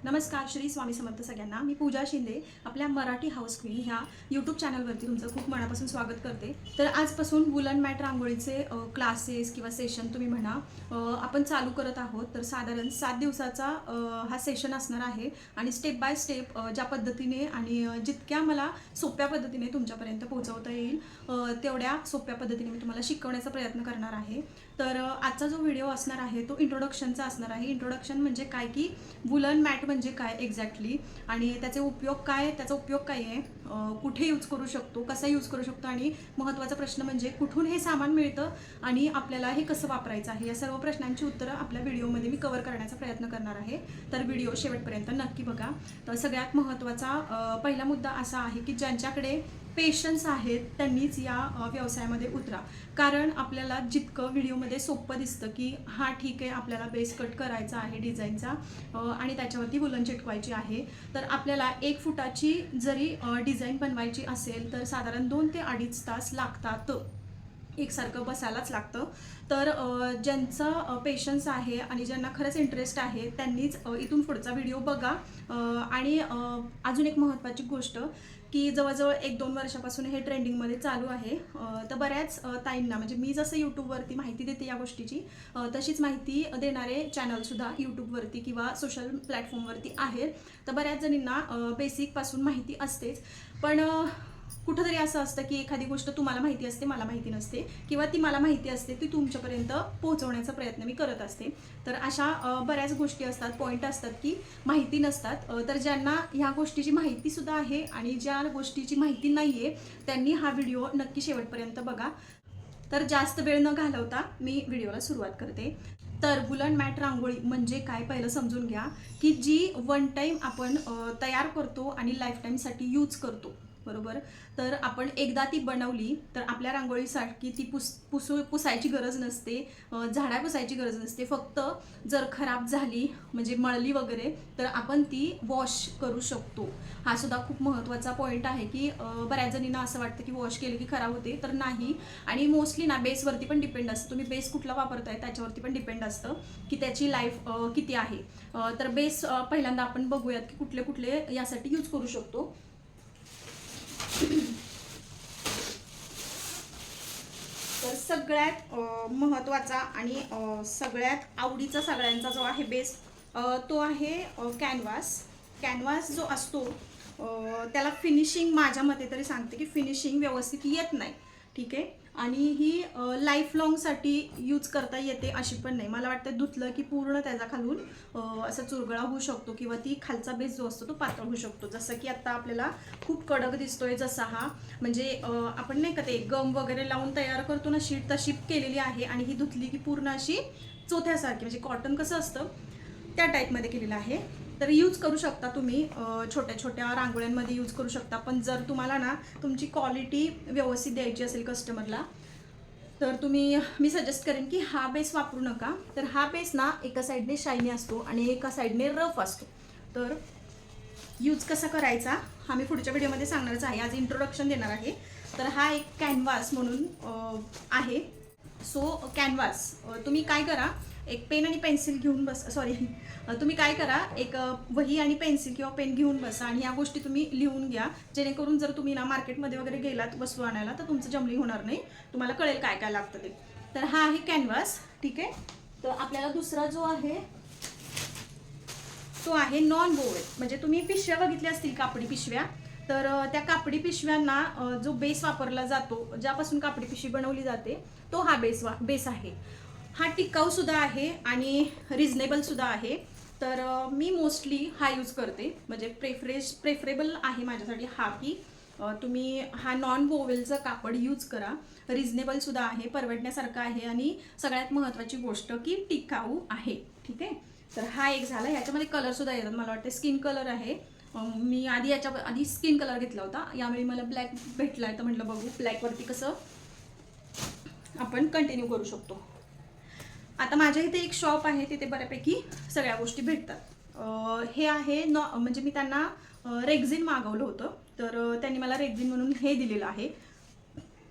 नमस्कार, श्री स्वामी समर्थ सगळ्यांना. मी पूजा शिंदे आपल्या मराठी हाऊस क्वीन ह्या यूट्यूब चॅनलवरती तुमचं खूप मनापासून स्वागत करते. तर आजपासून वुलन मॅट रांगोळीचे क्लासेस किंवा सेशन तुम्ही म्हणा आपण चालू करत आहोत. तर साधारण 7 दिवसाचा हा सेशन असणार आहे आणि स्टेप बाय स्टेप ज्या पद्धतीने आणि जितक्या मला सोप्या पद्धतीने तुमच्यापर्यंत पोहोचवता येईल तेवढ्या सोप्या पद्धतीने मी तुम्हाला शिकवण्याचा प्रयत्न करणार आहे. तर आजचा जो व्हिडिओ असणार आहे तो इंट्रोडक्शनचा असणार आहे. इंट्रोडक्शन म्हणजे काय की वुलन मॅट म्हणजे काय एक्झॅक्टली आणि त्याचे उपयोग काय, त्याचा उपयोग काय आहे, कुठे यूज करू शकतो, कसा यूज करू शकतो आणि महत्त्वाचा प्रश्न म्हणजे कुठून हे सामान मिळतं आणि आपल्याला हे कसं वापरायचं आहे, या सर्व प्रश्नांची उत्तरं आपल्या व्हिडिओमध्ये मी कव्हर करण्याचा प्रयत्न करणार आहे. तर व्हिडिओ शेवटपर्यंत नक्की बघा. तर सगळ्यात महत्त्वाचा पहिला मुद्दा असा आहे की ज्यांच्याकडे पेशन्स आहेत त्यांनीच या व्यवसायामध्ये उतरा. कारण आपल्याला जितकं व्हिडिओमध्ये सोपं दिसतं की हां ठीक आहे आपल्याला बेस कट करायचा आहे डिझाईनचा आणि त्याच्यावरती वुलन चिटकवायची आहे, तर आपल्याला 1 फुटाची जरी डिझाईन बनवायची असेल तर साधारण 2 ते 2.5 तास लागतात. एकसारखं बसायलाच लागतं. तर ज्यांचं पेशन्स आहे आणि ज्यांना खरंच इंटरेस्ट आहे त्यांनीच इथून पुढचा व्हिडिओ बघा. आणि अजून एक महत्त्वाची गोष्ट की जवळजवळ 1-2 वर्षापासून हे ट्रेंडिंगमध्ये चालू आहे. तर बऱ्याच ताईंना म्हणजे मी जसं यूट्यूबवरती माहिती देते या गोष्टीची तशीच माहिती देणारे चॅनलसुद्धा यूट्यूबवरती किंवा सोशल प्लॅटफॉर्मवरती आहेत. तर बऱ्याच जणींना बेसिकपासून माहिती असतेच, पण कुठंतरी असं असतं की एखादी गोष्ट तुम्हाला माहिती असते, मला माहिती नसते, किंवा ती मला माहिती असते ती तुमच्यापर्यंत पोहोचवण्याचा प्रयत्न मी करत असते. तर अशा बऱ्याच गोष्टी असतात, पॉईंट असतात की माहिती नसतात. तर ज्यांना ह्या गोष्टीची माहितीसुद्धा आहे आणि ज्या गोष्टीची माहिती नाही आहे त्यांनी हा व्हिडिओ नक्की शेवटपर्यंत बघा. तर जास्त वेळ न घालवता मी व्हिडिओला सुरुवात करते. तर वुलन मॅट रांगोळी म्हणजे काय पहिलं समजून घ्या की जी वन टाईम आपण तयार करतो आणि लाईफ टाईमसाठी यूज करतो, बरोबर. तर आपण एकदा ती बनवली तर आपल्या रांगोळीसाठी ती पुसायची गरज नसते, झाडा पुसायची गरज नसते. फक्त जर खराब झाली म्हणजे मळली वगैरे तर आपण ती वॉश करू शकतो. हा सुद्धा खूप महत्त्वाचा पॉईंट आहे की बऱ्याच जणींना असं वाटतं की वॉश केली की खराब होते, तर नाही. आणि मोस्टली ना बेसवरती पण डिपेंड असतं, तुम्ही बेस कुठला वापरताय त्याच्यावरती पण डिपेंड असतं की त्याची लाईफ किती आहे. तर बेस पहिल्यांदा आपण बघूयात की कुठले कुठले यासाठी यूज करू शकतो. तर सगळ्यात महत्त्वाचा आणि सगळ्यात आवडीचा सगळ्यांचा जो आहे बेस तो आहे कॅनव्हास. कॅनव्हास जो असतो त्याला फिनिशिंग माझ्या मते तरी सांगते की फिनिशिंग व्यवस्थित येत नाही, ठीक आहे. आणि ही लाईफ लॉंगसाठी यूज करता येते अशी पण नाही. मला वाटतं धुतलं की पूर्ण त्याचा खालून असा चुरगळा होऊ शकतो किंवा ती खालचा बेस जो असतो तो पातळ होऊ शकतो. जसं की आत्ता आपल्याला खूप कडक दिसतोय जसा हा, म्हणजे आपण नाही का ते गम वगैरे लावून तयार करतो ना शीट, तशी केलेली आहे. आणि ही धुतली की पूर्ण अशी चोथ्यासारखी, म्हणजे कॉटन कसं असतं त्या टाईपमध्ये केलेलं आहे. तर यूज करू शकता तुम्ही, छोट्या छोट्या रांगोळ्यांमध्ये यूज करू शकता. पण जर तुम्हाला ना तुमची क्वालिटी व्यवस्थित द्यायची असेल कस्टमरला तर मी सजेस्ट करेन की हा बेस वापरू नका. तर हा बेस ना एका साईडने शायनी असतो आणि एका साईडने रफ असतो. तर यूज कसा करायचा हा मी पुढच्या व्हिडिओमध्ये सांगणारच आहे, आज इंट्रोडक्शन देणार आहे. तर हा एक कॅनव्हास म्हणून आहे. सो कॅनव्हास तुम्ही काय करा, एक पेन आणि पेन्सिल घेऊन तुम्ही काय करा, एक वही आणि पेन्सिल किंवा पेन घेऊन बसा आणि या गोष्टी तुम्ही लिहून घ्या, जेणेकरून जर तुम्ही ना मार्केटमध्ये वगैरे गेलात वस्तू आणायला तर तुमचं जमलिंग होणार नाही, तुम्हाला कळेल काय काय लागतं ते. तर हा आहे कॅनव्हास, ठीक आहे. तर आपल्याला दुसरा जो आहे तो आहे नॉन वोवेल. म्हणजे तुम्ही पिशव्या बघितल्या असतील, कापडी पिशव्या, तर त्या कापडी पिशव्यांना जो बेस वापरला जातो, ज्यापासून कापडी पिशवी बनवली जाते तो हा बेस आहे. हा टिकाऊसुद्धा आहे आणि रिजनेबलसुद्धा आहे. तर मी मोस्टली हा यूज करते, म्हणजे प्रेफरेबल आहे माझ्यासाठी हा की तुम्ही हा नॉन वोवेलचं कापड यूज करा. रिजनेबलसुद्धा आहे, परवडण्यासारखं आहे आणि सगळ्यात महत्त्वाची गोष्ट की टिकाऊ आहे, ठीक आहे. तर हा एक झाला. याच्यामध्ये कलरसुद्धा येतात, मला वाटते स्किन कलर आहे. मी आधी स्किन कलर घेतला होता, यावेळी मला ब्लॅक भेटला आहे तर म्हटलं बघू ब्लॅकवरती कसं आपण कंटिन्यू करू शकतो. आता माझ्या इथे एक शॉप आहे, तिथे बऱ्यापैकी सगळ्या गोष्टी भेटतात. हे आहे म्हणजे मी त्यांना रेक्झिन मागवलं होतं, तर त्यांनी मला रेक्झिन म्हणून हे दिलेलं आहे.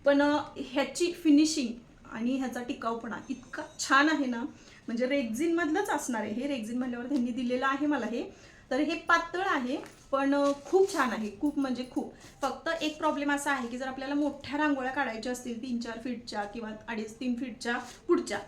पण ह्याची फिनिशिंग आणि ह्याचा टिकाऊपणा इतका छान आहे ना, म्हणजे रेक्झिनमधलंच असणार आहे हे. रेक्झिन म्हणल्यावर त्यांनी दिलेलं आहे मला हे. तर हे पातळ आहे पण खूप छान आहे, खूप म्हणजे खूप. फक्त एक प्रॉब्लेम असा आहे की जर आपल्याला मोठ्या रांगोळ्या काढायच्या असतील 3-4 फीटच्या किंवा 2.5-3 फीटच्या पुढच्या,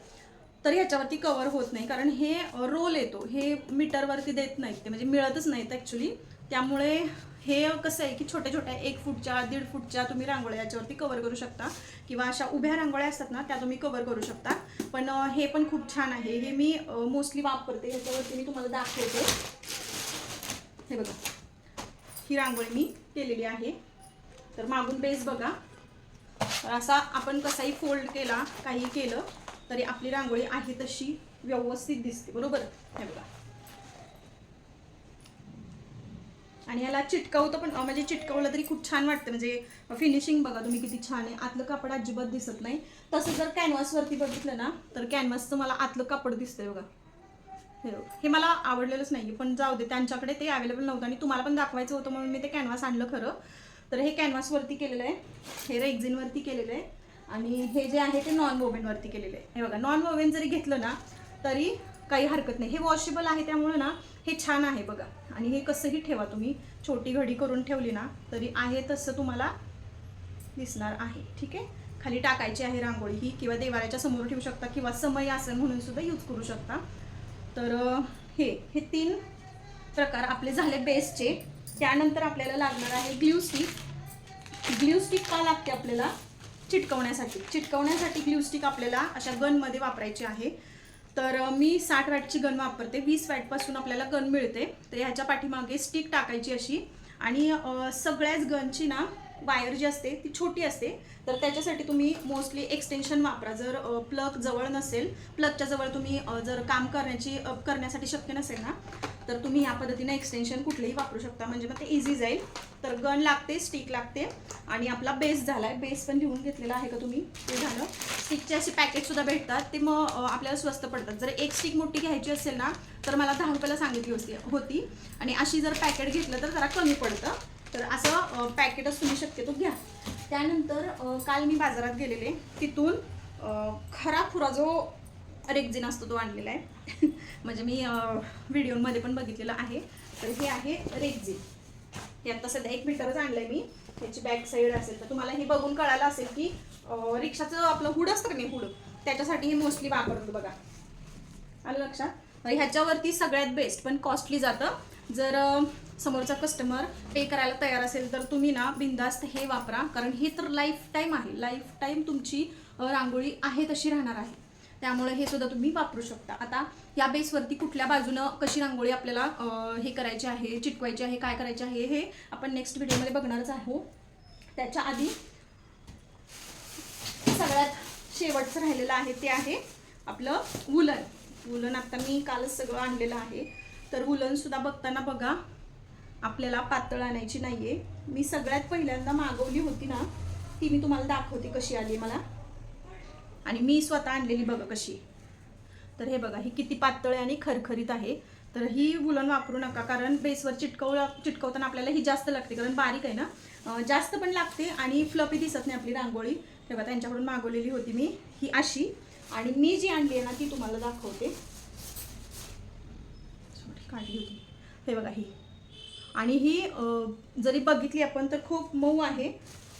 तर ह्याच्यावरती कवर होत नाही, कारण हे रोल येतो, हे मीटरवरती देत नाहीत ते, म्हणजे मिळतच नाहीत ॲक्च्युली. त्यामुळे हे कसं आहे की छोट्या छोट्या 1 फूटच्या 1.5 फूटच्या तुम्ही रांगोळ्या याच्यावरती कवर करू शकता, किंवा अशा उभ्या रांगोळ्या असतात ना त्या तुम्ही कवर करू शकता. पण हे पण खूप छान आहे, हे मी मोस्टली वापरते. ह्याच्यावरती मी तुम्हाला दाखवते. हे बघा, ही रांगोळी मी केलेली आहे. तर मागून बेस बघा, तर असा आपण कसाही फोल्ड केला, काही केलं तरी आपली रांगोळी आहे तशी व्यवस्थित दिसते, बरोबर. हे बघा, आणि याला चिटकवतं पण, म्हणजे चिटकवलं तरी खूप छान वाटतं. म्हणजे फिनिशिंग बघा तुम्ही किती छान आहे, आतलं कापड अजिबात दिसत नाही. तसं जर कॅनव्हासवरती बघितलं ना तर कॅनव्हासचं मला आतलं कापड दिसतंय बघा. हे मला आवडलेलंच नाही, पण जाऊ दे, त्यांच्याकडे ते अवेलेबल नव्हतं आणि तुम्हाला पण दाखवायचं होतं म्हणून मी ते कॅनव्हास आणलं खरं. तर हे कॅनव्हासवरती केलेलं आहे, हे रेक्झिनवरती केलेलं आहे, आणि हे जे आहे ते नॉन वोवेनवरती केलेलं आहे. हे बघा, नॉन वोवेन जरी घेतलं ना तरी काही हरकत नाही, हे वॉशेबल आहे, त्यामुळे ना हे छान आहे बघा. आणि हे कसंही ठेवा तुम्ही, छोटी घडी करून ठेवली ना तरी आहे तसं तुम्हाला दिसणार आहे. ठीक आहे, खाली टाकायची आहे रांगोळी ही, किंवा देवाऱ्याच्या समोर ठेवू शकता, किंवा समय आसन म्हणून सुद्धा यूज करू शकता. तर हे 3 प्रकार आपले झाले बेसचे. त्यानंतर आपल्याला लागणार आहे ग्ल्यू स्टिक. ग्ल्यू स्टिक का लागते आपल्याला? चिटकवण्यासाठी ग्ल्यू स्टिक आपल्याला अशा गनमध्ये वापरायची आहे. तर मी 60 वॅटची गन वापरते, 20 वॅटपासून आपल्याला गन मिळते. तर ह्याच्या पाठीमागे स्टिक टाकायची अशी, आणि सगळ्याच गनची ना वायर जी असते ती छोटी असते, तर त्याच्यासाठी तुम्ही मोस्टली एक्सटेन्शन वापरा. जर प्लग जवळ नसेल, प्लगच्या जवळ तुम्ही जर काम करण्यासाठी शक्य नसेल ना, तर तुम्ही या पद्धतीने एक्सटेन्शन कुठलेही वापरू शकता, म्हणजे मग ते इझी जाईल. तर गन लागते, स्टिक लागते, आणि आपला बेस झाला आहे. बेस पण लिहून घेतलेला आहे का तुम्ही? ते झालं. स्टिकचे असे पॅकेटसुद्धा भेटतात, ते मग आपल्याला स्वस्त पडतात. जर एक स्टिक मोठी घ्यायची असेल ना तर मला 10 रुपयाला सांगितली होती, आणि अशी जर पॅकेट घेतलं तर जरा कमी पडतं. तर असं पॅकेटच तुम्ही शक्यतो घ्या. त्यानंतर काल मी बाजारात गेलेले, तिथून खराखुरा जो रेक्झिन असतो तो आणलेला आहे. म्हणजे मी व्हिडिओमध्ये पण बघितलेलं आहे. तर हे आहे रेक्झिन. हे आता सध्या 1 मीटरच आणलंय मी. त्याची बॅक साईड असेल तर तुम्हाला हे बघून कळालं असेल की रिक्षाचं आपलं हुड असतं का नाही, हुड, त्याच्यासाठी हे मोस्टली वापरतो बघा. आलं लक्षात? ह्याच्यावरती सगळ्यात बेस्ट, पण कॉस्टली जातं. जर समोरचा कस्टमर पे करायला तयार असेल तर तुम्ही ना बिंदास्त हे वापरा, कारण हे तर लाईफ टाईम आहे. लाईफ टाईम तुमची रांगोळी आहे तशी राहणार आहे, त्यामुळे हे सुद्धा तुम्ही वापरू शकता. आता या बेसवरती कुठल्या बाजूनं कशी रांगोळी आपल्याला हे करायची आहे, चिटकवायची आहे, काय करायचे आहे, हे आपण नेक्स्ट व्हिडिओमध्ये बघणारच आहोत. त्याच्या आधी सगळ्यात शेवटचं राहिलेलं आहे ते आहे आपलं वुलन. आता मी कालच सगळं आणलेलं आहे. तर वुलनसुद्धा बघताना बघा, आपल्याला पातळ आणायची नाही आहे. मी सगळ्यात पहिल्यांदा मागवली होती ना, ती मी तुम्हाला दाखवते कशी आली मला, आणि मी स्वतः आणलेली बघा कशी. तर हे बघा, ही किती पातळ आहे आणि खरखरीत आहे. तर ही वुलन वापरू नका, कारण बेसवर चिटकवताना आपल्याला ही जास्त लागते, कारण बारीक आहे ना, जास्त पण लागते आणि फ्लफी दिसत नाही आपली रांगोळी. तेव्हा त्यांच्याकडून मागवलेली होती मी ही अशी, आणि मी जी आणली आहे ना ती तुम्हाला दाखवते. काढली होती, हे बघा ही. आणि ही जरी बघितली आपण तर खूप मऊ आहे.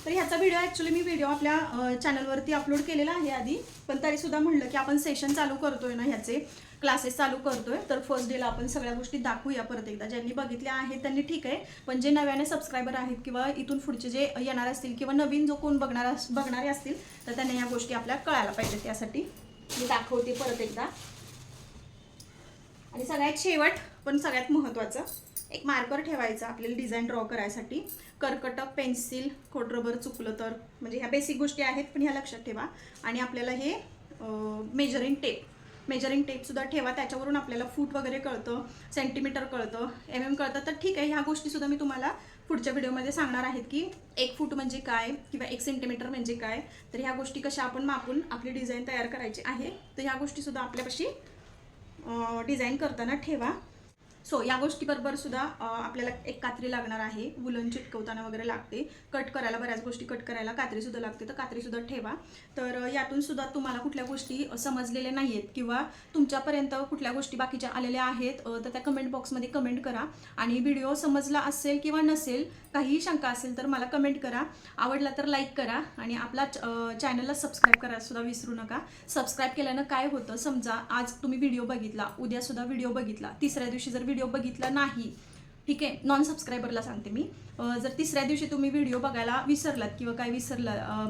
तर ह्याचा व्हिडिओ आपल्या चॅनलवरती अपलोड केलेला आहे आधी, पण तरीसुद्धा म्हणलं की आपण सेशन चालू करतोय ना, ह्याचे क्लासेस चालू करतोय, तर फर्स्ट डेला आपण सगळ्या गोष्टी दाखवूया परत एकदा. ज्यांनी बघितल्या आहेत त्यांनी ठीक आहे, पण जे नव्याने सबस्क्रायबर आहेत किंवा इथून पुढचे जे येणार असतील किंवा नवीन जो कोण बघणारे असतील तर त्यांना या गोष्टी आपल्या कळायला पाहिजेत. त्यासाठी मी दाखवते परत एकदा. आणि सगळ्यात शेवट पण सगळ्यात महत्त्वाचं, एक मार्कर ठेवायचा आपल्याला डिझाईन ड्रॉ करायसाठी. कर्कटक, पेन्सिल, खोड रबर चुकलं तर, म्हणजे ह्या बेसिक गोष्टी आहेत पण ह्या लक्षात ठेवा. आणि आपल्याला हे मेजरिंग टेपसुद्धा ठेवा, त्याच्यावरून आपल्याला फूट वगैरे कळतं, सेंटीमीटर कळतं, MM कळतं. तर ठीक आहे, ह्या गोष्टीसुद्धा मी तुम्हाला पुढच्या व्हिडिओमध्ये सांगणार आहेत की 1 फूट म्हणजे काय किंवा 1 सेंटीमीटर म्हणजे काय. तर ह्या गोष्टी कशा आपण मापून आपली डिझाईन तयार करायची आहे, तर ह्या गोष्टीसुद्धा आपल्यापाशी डिझाईन करताना ठेवा. सो या गोष्टीबरोबर सुद्धा आपल्याला एक कात्री लागणार आहे, वुलन चिटकवताना वगैरे लागते, कट करायला बऱ्याच गोष्टी कट करायला कात्री सुद्धा लागते, तर कात्री सुद्धा ठेवा. तर यातून सुद्धा तुम्हाला कुठल्या गोष्टी समजलेल्या नाही आहेत किंवा तुमच्यापर्यंत कुठल्या गोष्टी बाकीच्या आलेल्या आहेत तर त्या कमेंट बॉक्समध्ये कमेंट करा. आणि व्हिडिओ समजला असेल किंवा नसेल, काहीही शंका असेल तर मला कमेंट करा. आवडला तर लाईक करा आणि आपला चॅनलला सबस्क्राईब करायला सुद्धा विसरू नका. सबस्क्राईब केल्यानं काय होतं, समजा आज तुम्ही व्हिडिओ बघितला, उद्या सुद्धा व्हिडिओ बघितला, तिसऱ्या दिवशी जर व्हिडिओ बघितला नाही, ठीक आहे, नॉन सबस्क्रायबरला सांगते मी, जर तिसऱ्या दिवशी तुम्ही व्हिडिओ बघायला विसरलात किंवा काय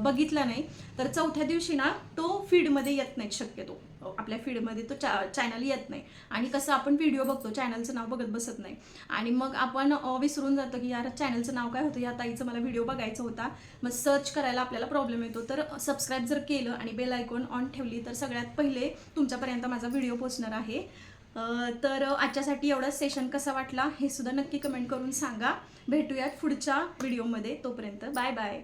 बघितला नाही, तर चौथ्या दिवशी ना तो फीडमध्ये येत नाही, शक्यतो आपल्या फीडमध्ये तो चॅनल येत नाही. आणि कसं आपण व्हिडिओ बघतो, चॅनलचं नाव बघत बसत नाही आणि मग आपण विसरून जातो की यार चॅनलचं नाव काय होतं, या ताईचं मला व्हिडिओ बघायचा होता, मग सर्च करायला आपल्याला प्रॉब्लेम येतो. तर सबस्क्राईब जर केलं आणि बेल आयकॉन ऑन ठेवली तर सगळ्यात पहिले तुमच्यापर्यंत माझा व्हिडिओ पोहोचणार आहे. तर आजच्यासाठी एवढा सेशन कसा वाटला हे सुद्धा नक्की कमेंट करून सांगा. भेटूयात पुढच्या व्हिडिओमध्ये, तोपर्यंत बाय बाय.